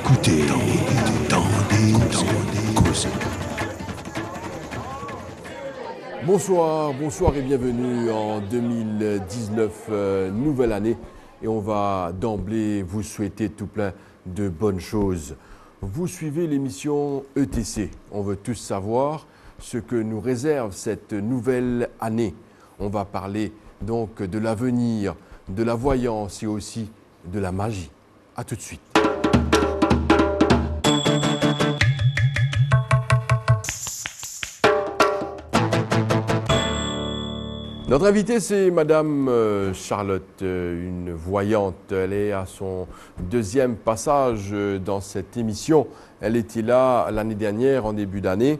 écoutez Tendez causer. Bonsoir et bienvenue en 2019, nouvelle année. Et on va d'emblée vous souhaiter tout plein de bonnes choses. Vous suivez l'émission ETC. On veut tous savoir ce que nous réserve cette nouvelle année. On va parler donc de l'avenir, de la voyance et aussi de la magie. A tout de suite. Notre invitée, c'est Madame Charlotte, une voyante. Elle est à son deuxième passage dans cette émission. Elle était là l'année dernière, en début d'année,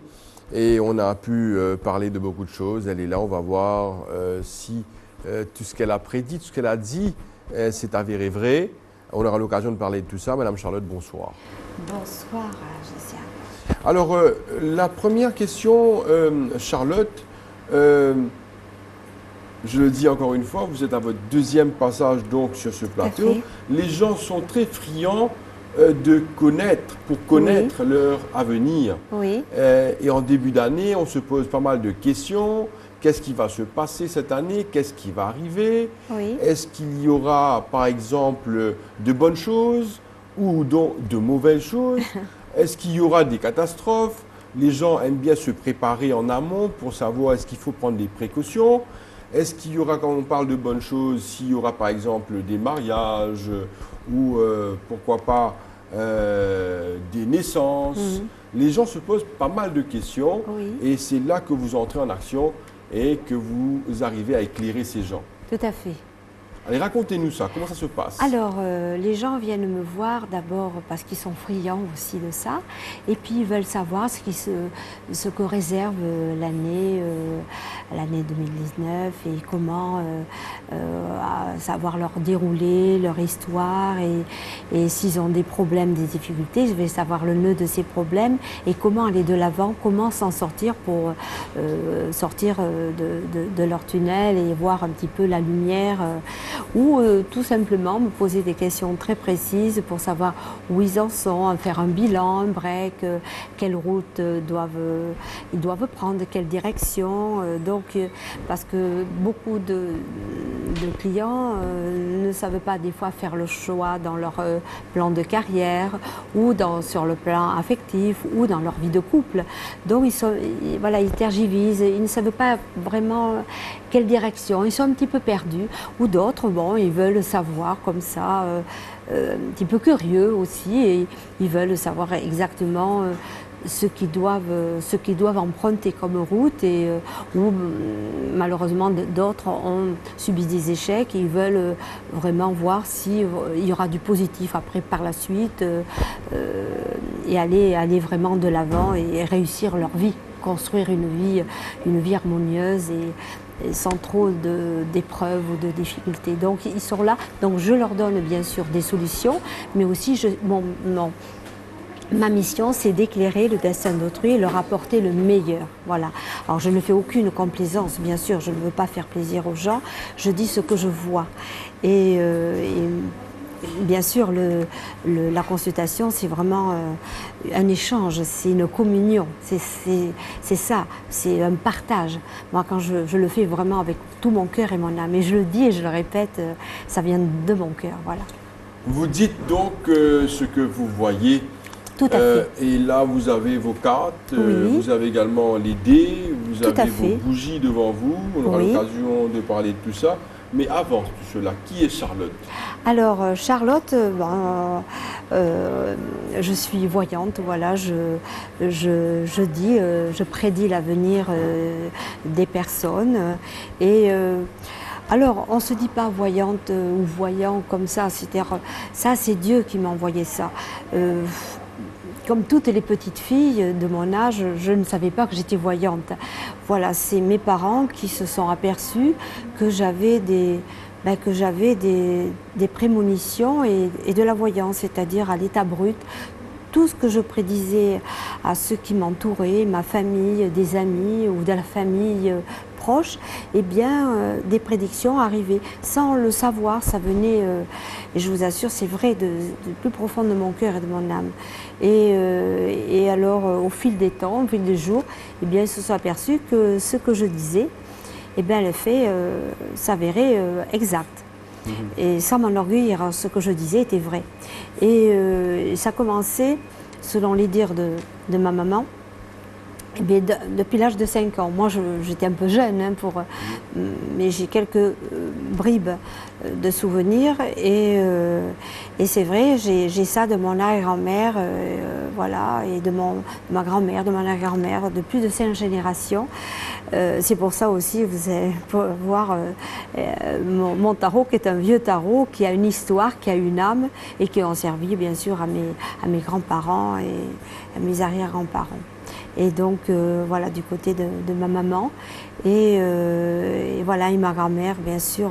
et on a pu parler de beaucoup de choses. Elle est là, on va voir si tout ce qu'elle a prédit, tout ce qu'elle a dit, s'est avéré vrai. On aura l'occasion de parler de tout ça. Madame Charlotte, bonsoir. Bonsoir, Josiane. Alors, la première question, Charlotte, je le dis encore une fois, vous êtes à votre deuxième passage donc sur ce plateau. Les gens sont très friands de connaître, pour connaître leur avenir. Oui. Et en début d'année, on se pose pas mal de questions. Qu'est-ce qui va se passer cette année? Qu'est-ce qui va arriver? Oui. Est-ce qu'il y aura, par exemple, de bonnes choses ou de mauvaises choses? Est-ce qu'il y aura des catastrophes? Les gens aiment bien se préparer en amont pour savoir est-ce qu'il faut prendre des précautions. Est-ce qu'il y aura, quand on parle de bonnes choses, s'il y aura par exemple des mariages ou pourquoi pas des naissances? Les gens se posent pas mal de questions et c'est là que vous entrez en action et que vous arrivez à éclairer ces gens. Tout à fait. Allez, racontez-nous ça, comment ça se passe? Alors, les gens viennent me voir d'abord parce qu'ils sont friands aussi de ça, et puis ils veulent savoir ce que réserve l'année 2019 et comment savoir leur dérouler, leur histoire, et s'ils ont des problèmes, des difficultés, je vais savoir le nœud de ces problèmes et comment aller de l'avant, comment s'en sortir pour sortir de leur tunnel et voir un petit peu la lumière. Ou tout simplement me poser des questions très précises pour savoir où ils en sont, faire un bilan, un break, quelle route ils doivent prendre, quelle direction. Parce que beaucoup de clients ne savent pas des fois faire le choix dans leur plan de carrière ou sur le plan affectif ou dans leur vie de couple. Donc ils tergivisent, ils ne savent pas vraiment quelle direction, ils sont un petit peu perdus. Ou d'autres, ils veulent savoir comme ça, un petit peu curieux aussi, et ils veulent savoir exactement ce qu'ils doivent emprunter comme route, ou malheureusement d'autres ont subi des échecs et ils veulent vraiment voir s'il y aura du positif après par la suite, et aller vraiment de l'avant et réussir leur vie, construire une vie harmonieuse et sans trop d'épreuves ou de difficultés. Donc ils sont là, donc je leur donne bien sûr des solutions, mais aussi ma mission, c'est d'éclairer le destin d'autrui et leur apporter le meilleur. Voilà. Alors je ne fais aucune complaisance, bien sûr, je ne veux pas faire plaisir aux gens, je dis ce que je vois. Et bien sûr, la consultation, c'est vraiment un échange, c'est une communion, c'est ça, c'est un partage. Moi, quand je le fais vraiment avec tout mon cœur et mon âme, et je le dis et je le répète, ça vient de mon cœur, voilà. Vous dites donc ce que vous voyez. Tout à fait. Et là, vous avez vos cartes, vous avez également les dés, vous avez vos bougies devant vous. On aura l'occasion de parler de tout ça. Mais avant tout cela, qui est Charlotte? Alors, Charlotte, je suis voyante, voilà, je prédis l'avenir des personnes. Alors, on ne se dit pas voyante ou voyant comme ça, c'est-à-dire, ça c'est Dieu qui m'a envoyé ça. Comme toutes les petites filles de mon âge, je ne savais pas que j'étais voyante. Voilà, c'est mes parents qui se sont aperçus que j'avais des prémonitions et de la voyance, c'est-à-dire à l'état brut, tout ce que je prédisais à ceux qui m'entouraient, ma famille, des amis ou de la famille proche, eh bien, des prédictions arrivaient. Sans le savoir, ça venait, et je vous assure, c'est vrai, du plus profond de mon cœur et de mon âme. Et alors, au fil des temps, au fil des jours, eh bien, ils se sont aperçus que ce que je disais, eh bien, les faits s'avéraient exacts. Et sans m'enorgueillir, ce que je disais était vrai. Et ça commençait, selon les dires de ma maman, eh bien, depuis l'âge de 5 ans. Moi, j'étais un peu jeune, hein, mais j'ai quelques bribes de souvenirs. Et c'est vrai, j'ai ça de mon arrière-grand-mère, voilà, et de ma grand-mère, de mon arrière-grand-mère, de plus de 5 générations. C'est pour ça aussi, vous allez voir mon tarot, qui est un vieux tarot, qui a une histoire, qui a une âme, et qui ont servi, bien sûr, à mes grands-parents et à mes arrière-grands-parents. Et donc, voilà, du côté de ma maman. Et voilà, et ma grand-mère, bien sûr,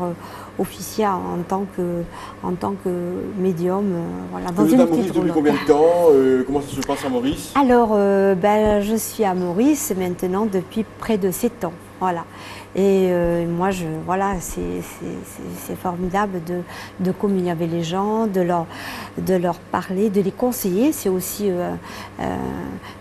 officiait en tant que médium. Voilà, dans vous êtes une à Maurice depuis combien de temps? Comment ça se passe à Maurice? Alors, je suis à Maurice maintenant depuis près de 7 ans. Voilà. Et moi, voilà, c'est formidable de communier avec les gens, de leur parler, de les conseiller. C'est aussi,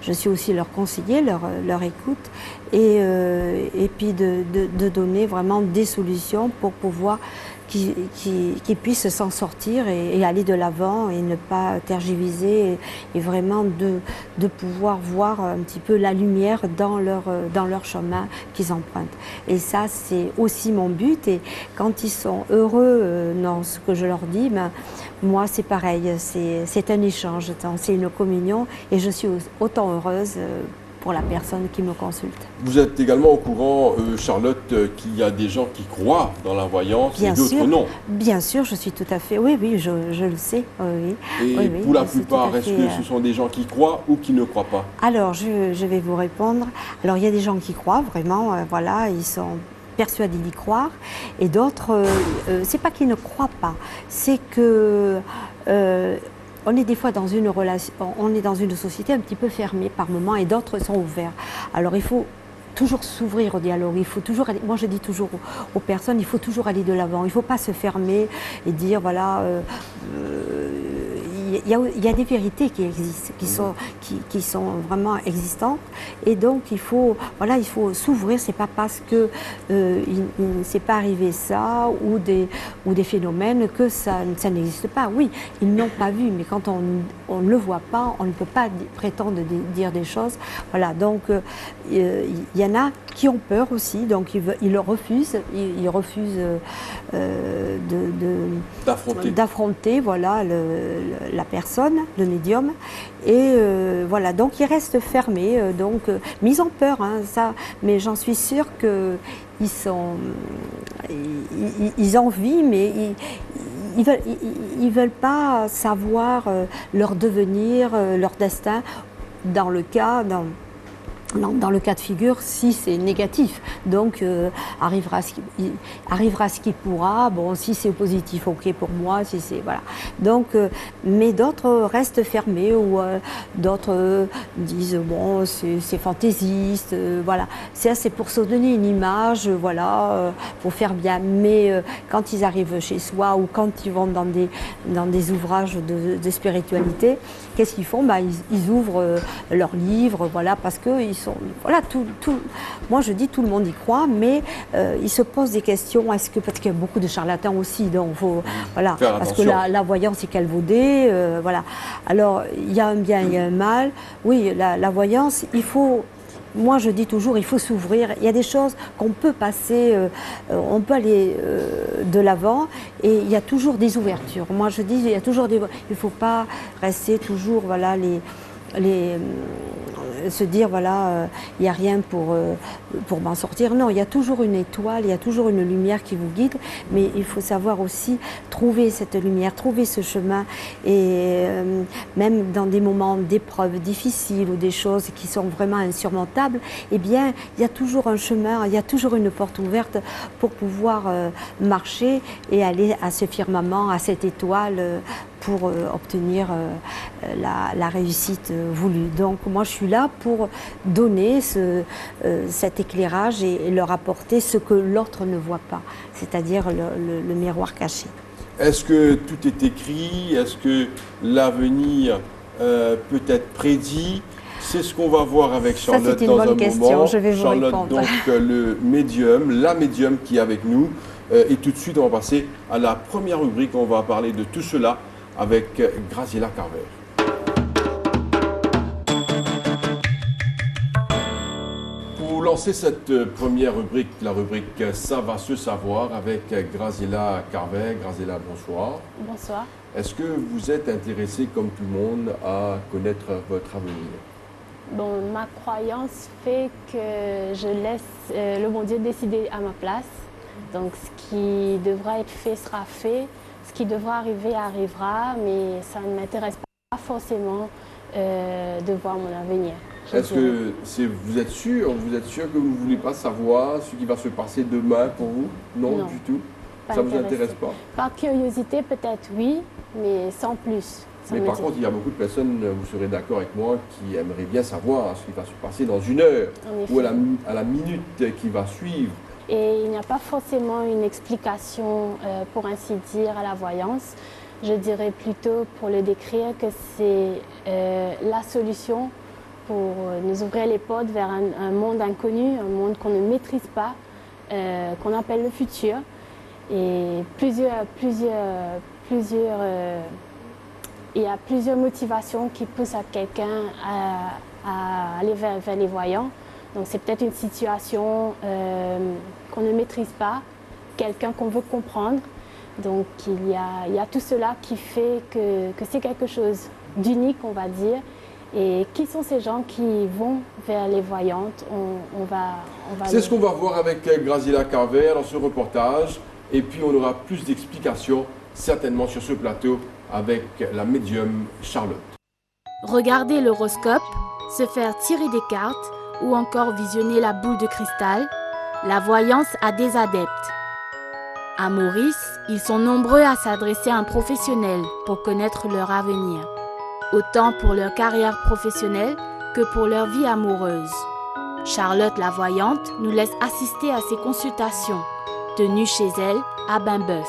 je suis aussi leur conseiller, leur écoute, et puis de donner vraiment des solutions pour pouvoir qu'ils puissent s'en sortir et aller de l'avant et ne pas tergiverser et vraiment de pouvoir voir un petit peu la lumière dans leur chemin qu'ils empruntent. Et ça, c'est aussi mon but. Et quand ils sont heureux dans ce que je leur dis, ben, moi, c'est pareil. C'est un échange, c'est une communion et je suis autant heureuse pour la personne qui me consulte. Vous êtes également au courant, Charlotte, qu'il y a des gens qui croient dans la voyance et d'autres non. Bien sûr, je suis tout à fait... Oui, je le sais. Oui, et pour la plupart, est-ce que ce sont des gens qui croient ou qui ne croient pas? Alors, je vais vous répondre. Alors, il y a des gens qui croient, vraiment, voilà, ils sont persuadés d'y croire. Et d'autres, c'est pas qu'ils ne croient pas, c'est que... on est des fois dans une relation, on est dans une société un petit peu fermée par moments et d'autres sont ouverts. Alors il faut toujours s'ouvrir au dialogue, il faut toujours aller, moi je dis toujours aux personnes, il faut toujours aller de l'avant, il ne faut pas se fermer et dire voilà, il y a des vérités qui existent, qui sont vraiment existantes et donc il faut s'ouvrir, c'est pas parce que il ne s'est pas arrivé ça ou des phénomènes que ça n'existe pas. Oui, ils n'ont pas vu, mais quand on ne le voit pas, on ne peut pas prétendre dire des choses. Voilà, donc il y en a qui ont peur aussi, donc ils refusent d'affronter voilà, la personne, le médium, et voilà, donc ils restent fermés, mais ils ont peur, hein, ça, mais j'en suis sûre qu'ils envient, mais ils veulent pas savoir leur devenir, leur destin, dans le cas de figure, si c'est négatif. Donc, arrivera ce qui pourra. Bon, si c'est positif, ok pour moi. Si c'est voilà. Donc, mais d'autres restent fermés ou d'autres disent bon, c'est fantaisiste. Voilà. C'est pour se donner une image, voilà, pour faire bien. Mais quand ils arrivent chez soi ou quand ils vont dans des ouvrages de spiritualité, qu'est-ce qu'ils font? Bah, ils ouvrent leurs livres, voilà, parce que voilà, moi je dis tout le monde y croit, mais ils se posent des questions. Parce qu'il y a beaucoup de charlatans aussi, donc voilà, parce que la voyance est calvaudée, voilà. Alors il y a un bien, il y a un mal. Oui, la voyance, moi je dis toujours, il faut s'ouvrir. Il y a des choses qu'on peut passer, on peut aller de l'avant, et il y a toujours des ouvertures. Moi je dis, il y a toujours il ne faut pas rester toujours, voilà, se dire voilà, il n'y a rien pour m'en sortir. Non, il y a toujours une étoile, il y a toujours une lumière qui vous guide, mais il faut savoir aussi trouver cette lumière, trouver ce chemin, et même dans des moments d'épreuves difficiles ou des choses qui sont vraiment insurmontables, eh bien il y a toujours un chemin, il y a toujours une porte ouverte pour pouvoir marcher et aller à ce firmament, à cette étoile, pour obtenir la réussite voulue. Donc moi je suis là pour donner cet éclairage et leur apporter ce que l'autre ne voit pas, c'est-à-dire le miroir caché. Est-ce que tout est écrit? Est-ce que l'avenir peut être prédit? C'est ce qu'on va voir avec Charlotte dans un moment. Je vais vous Charlotte, répondre. donc le médium, la médium qui est avec nous. Et tout de suite, on va passer à la première rubrique. On va parler de tout cela avec Graziella Carver. Pour lancer cette première rubrique, la rubrique Ça va se savoir avec Graziella Carver. Graziella, bonsoir. Bonsoir. Est-ce que vous êtes intéressé, comme tout le monde, à connaître votre avenir? Bon, ma croyance fait que je laisse le bon Dieu décider à ma place. Donc ce qui devra être fait sera fait, ce qui devra arriver arrivera, mais ça ne m'intéresse pas forcément de voir mon avenir. Est-ce que vous êtes sûr que vous ne voulez pas savoir ce qui va se passer demain pour vous? Non, du tout. Ça ne vous intéresse pas? Par curiosité peut-être oui, mais sans plus. Mais par contre, il y a beaucoup de personnes, vous serez d'accord avec moi, qui aimeraient bien savoir ce qui va se passer dans une heure ou à la minute qui va suivre. Et il n'y a pas forcément une explication, pour ainsi dire, à la voyance. Je dirais plutôt, pour le décrire, que c'est la solution pour nous ouvrir les portes vers un monde inconnu, un monde qu'on ne maîtrise pas, qu'on appelle le futur. Et il y a plusieurs motivations qui poussent à quelqu'un à aller vers les voyants. Donc c'est peut-être une situation qu'on ne maîtrise pas, quelqu'un qu'on veut comprendre. Donc il y a tout cela qui fait que c'est quelque chose d'unique, on va dire. Et qui sont ces gens qui vont vers les voyantes? On va C'est ce qu'on va voir avec Graziella Carver dans ce reportage. Et puis on aura plus d'explications certainement sur ce plateau avec la médium Charlotte. Regarder l'horoscope, se faire tirer des cartes ou encore visionner la boule de cristal, la voyance a des adeptes. À Maurice, ils sont nombreux à s'adresser à un professionnel pour connaître leur avenir, autant pour leur carrière professionnelle que pour leur vie amoureuse. Charlotte la voyante nous laisse assister à ces consultations, tenues chez elle à Bain-Bœuf.